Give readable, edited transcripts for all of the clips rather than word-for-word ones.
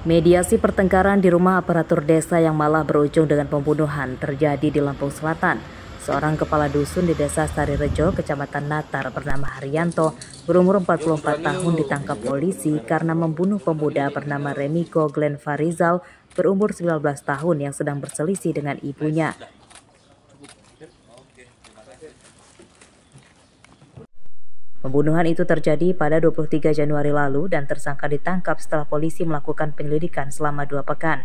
Mediasi pertengkaran di rumah aparatur desa yang malah berujung dengan pembunuhan terjadi di Lampung Selatan. Seorang kepala dusun di desa Sarirejo, Kecamatan Natar bernama Haryanto, berumur 44 tahun ditangkap polisi karena membunuh pemuda bernama Remiko Glenn Farizal berumur 19 tahun yang sedang berselisih dengan ibunya. Pembunuhan itu terjadi pada 23 Januari lalu dan tersangka ditangkap setelah polisi melakukan penyelidikan selama 2 pekan.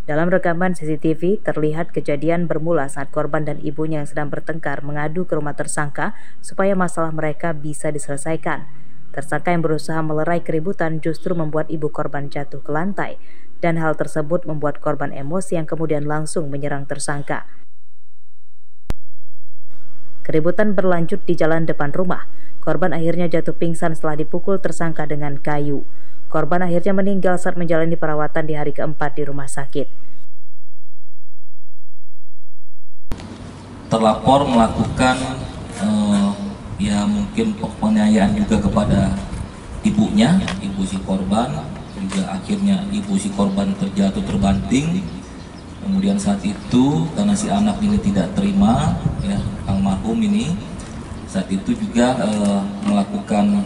Dalam rekaman CCTV, terlihat kejadian bermula saat korban dan ibunya yang sedang bertengkar mengadu ke rumah tersangka supaya masalah mereka bisa diselesaikan. Tersangka yang berusaha melerai keributan justru membuat ibu korban jatuh ke lantai, dan hal tersebut membuat korban emosi yang kemudian langsung menyerang tersangka. Keributan berlanjut di jalan depan rumah. Korban akhirnya jatuh pingsan setelah dipukul tersangka dengan kayu. Korban akhirnya meninggal saat menjalani perawatan di hari keempat di rumah sakit. Terlapor melakukan mungkin penganiayaan juga kepada ibunya, ibu si korban. Juga akhirnya ibu si korban terjatuh terbanting. Kemudian saat itu karena si anak ini tidak terima, almarhum ini saat itu juga melakukan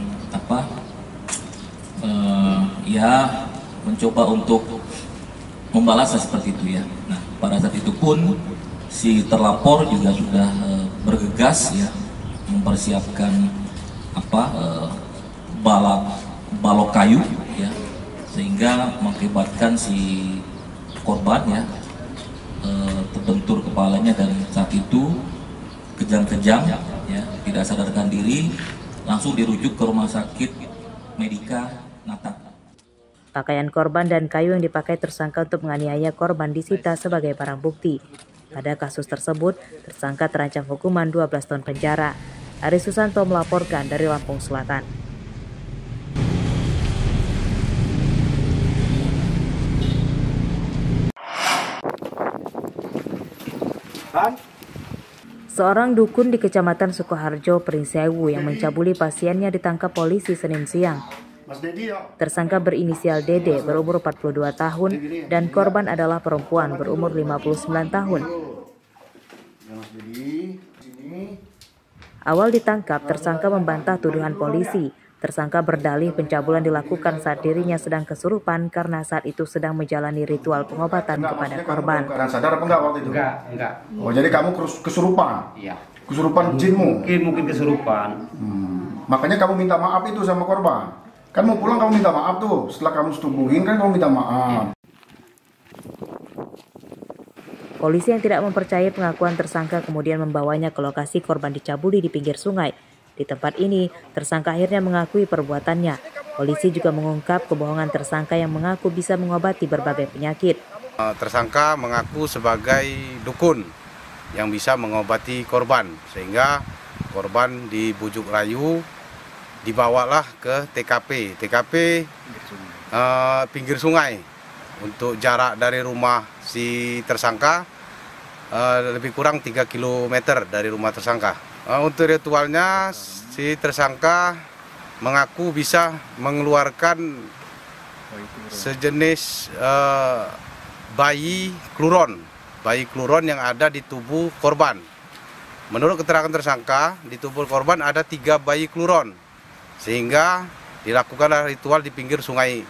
mencoba untuk membalas seperti itu ya. Nah, pada saat itu pun si terlapor juga sudah bergegas mempersiapkan balok kayu sehingga mengakibatkan si korban terbentur kepalanya, dan saat itu kejang-kejang tidak sadarkan diri, langsung dirujuk ke rumah sakit Medika Natar. Pakaian korban dan kayu yang dipakai tersangka untuk menganiaya korban disita sebagai barang bukti. Pada kasus tersebut, tersangka terancam hukuman 12 tahun penjara. Ari Susanto melaporkan dari Lampung Selatan. Seorang dukun di Kecamatan Sukoharjo, Pringsewu yang mencabuli pasiennya ditangkap polisi Senin siang. Tersangka berinisial Dede berumur 42 tahun dan korban adalah perempuan berumur 59 tahun. Awal ditangkap, tersangka membantah tuduhan polisi. Tersangka berdalih pencabulan dilakukan saat dirinya sedang kesurupan karena saat itu sedang menjalani ritual pengobatan kepada korban. Keadaan sadar apa enggak waktu itu? Enggak. Oh, jadi kamu kesurupan? Iya. Kesurupan jinmu? Mungkin kesurupan. Makanya kamu minta maaf itu sama korban. Kan mau pulang kamu minta maaf tuh. Setelah kamu setubuhin kan kamu minta maaf. Polisi yang tidak mempercayai pengakuan tersangka kemudian membawanya ke lokasi korban dicabuli di pinggir sungai. Di tempat ini, tersangka akhirnya mengakui perbuatannya. Polisi juga mengungkap kebohongan tersangka yang mengaku bisa mengobati berbagai penyakit. Tersangka mengaku sebagai dukun yang bisa mengobati korban, sehingga korban dibujuk rayu, dibawalah ke TKP pinggir sungai. Untuk jarak dari rumah si tersangka lebih kurang 3 km dari rumah tersangka. Untuk ritualnya, si tersangka mengaku bisa mengeluarkan sejenis bayi kluron yang ada di tubuh korban. Menurut keterangan tersangka, di tubuh korban ada 3 bayi kluron, sehingga dilakukanlah ritual di pinggir sungai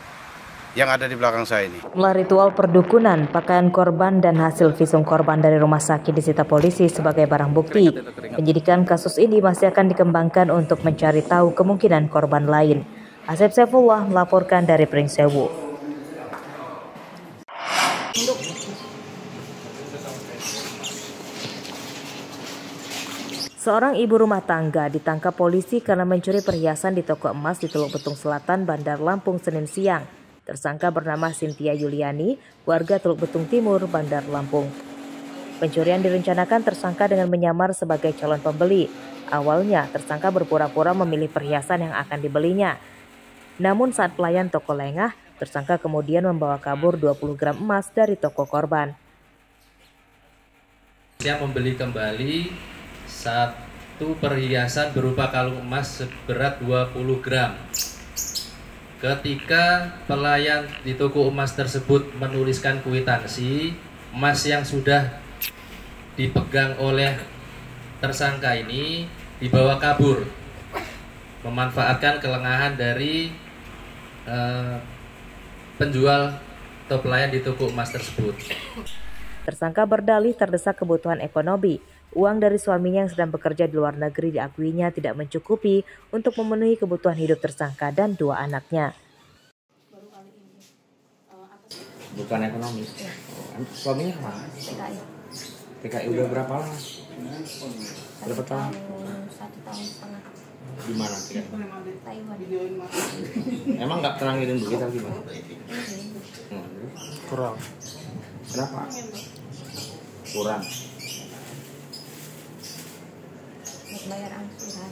yang ada di belakang saya ini. Melalui ritual perdukunan, pakaian korban dan hasil visum korban dari rumah sakit disita polisi sebagai barang bukti. Penyidikan kasus ini masih akan dikembangkan untuk mencari tahu kemungkinan korban lain. Asep Saifullah melaporkan dari Pringsewu. Seorang ibu rumah tangga ditangkap polisi karena mencuri perhiasan di toko emas di Teluk Betung Selatan, Bandar Lampung, Senin siang. Tersangka bernama Cynthia Yuliani, warga Teluk Betung Timur, Bandar Lampung. Pencurian direncanakan tersangka dengan menyamar sebagai calon pembeli. Awalnya, tersangka berpura-pura memilih perhiasan yang akan dibelinya. Namun saat pelayan toko lengah, tersangka kemudian membawa kabur 20 gram emas dari toko korban. Siap membeli kembali satu perhiasan berupa kalung emas seberat 20 gram. ketika pelayan di toko emas tersebut menuliskan kwitansi, emas yang sudah dipegang oleh tersangka ini dibawa kabur, memanfaatkan kelengahan dari penjual atau pelayan di toko emas tersebut. Tersangka berdalih terdesak kebutuhan ekonomi. Uang dari suaminya yang sedang bekerja di luar negeri diakuinya tidak mencukupi untuk memenuhi kebutuhan hidup tersangka dan 2 anaknya. Bukan ekonomi. Suaminya mana? TKI udah berapa lama? Berapa tahun? 1,5 tahun. Di mana? Taiwan. Emang nggak pernah ngirim duit atau gimana? Kurang. Kenapa? Kurang. Untuk bayar angsuran.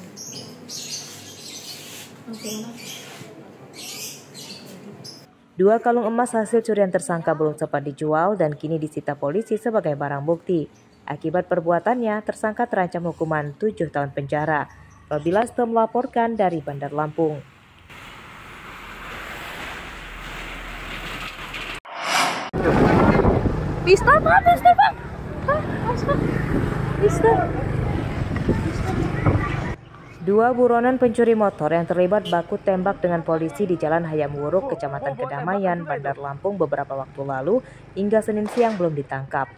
Dua kalung emas hasil curian tersangka belum sempat dijual dan kini disita polisi sebagai barang bukti. Akibat perbuatannya, tersangka terancam hukuman 7 tahun penjara. Apabila setelah melaporkan dari Bandar Lampung. Pistol, Pak. Pistol. Dua buronan pencuri motor yang terlibat baku tembak dengan polisi di Jalan Hayam Wuruk, Kecamatan Kedamaian, Bandar Lampung beberapa waktu lalu hingga Senin siang belum ditangkap.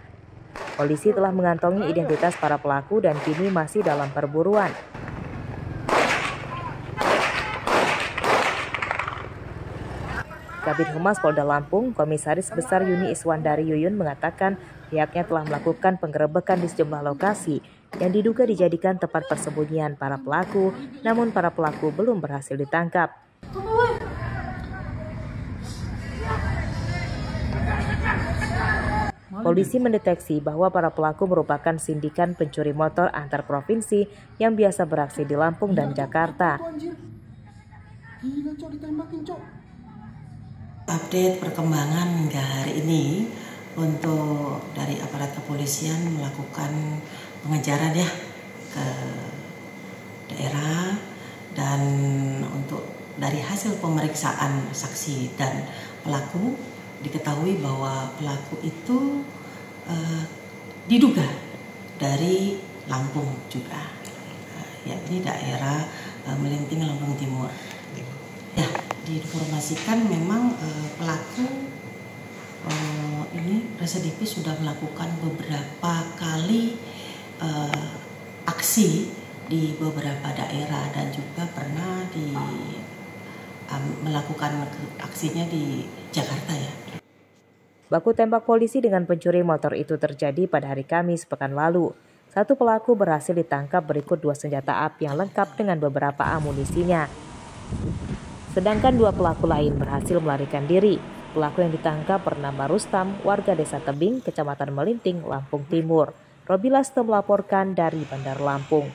Polisi telah mengantongi identitas para pelaku dan kini masih dalam perburuan. Kabid Humas Polda Lampung, Komisaris Besar Yuni Iswandari Yuyun mengatakan pihaknya telah melakukan penggerebekan di sejumlah lokasi yang diduga dijadikan tempat persembunyian para pelaku, namun para pelaku belum berhasil ditangkap. Polisi mendeteksi bahwa para pelaku merupakan sindikan pencuri motor antar provinsi yang biasa beraksi di Lampung dan Jakarta. Update perkembangan hingga hari ini untuk dari aparat kepolisian melakukan pengejaran ya ke daerah, dan untuk dari hasil pemeriksaan saksi dan pelaku diketahui bahwa pelaku itu diduga dari Lampung juga, yakni daerah Melinting, Lampung Timur. Ya, diinformasikan memang pelaku ini residivis sudah melakukan beberapa kali aksi di beberapa daerah dan juga pernah melakukan aksinya di Jakarta ya. Baku tembak polisi dengan pencuri motor itu terjadi pada hari Kamis pekan lalu. Satu pelaku berhasil ditangkap berikut 2 senjata api yang lengkap dengan beberapa amunisinya. Sedangkan 2 pelaku lain berhasil melarikan diri. Pelaku yang ditangkap bernama Rustam, warga Desa Tebing, Kecamatan Melinting, Lampung Timur. Robi Lasto melaporkan dari Bandar Lampung.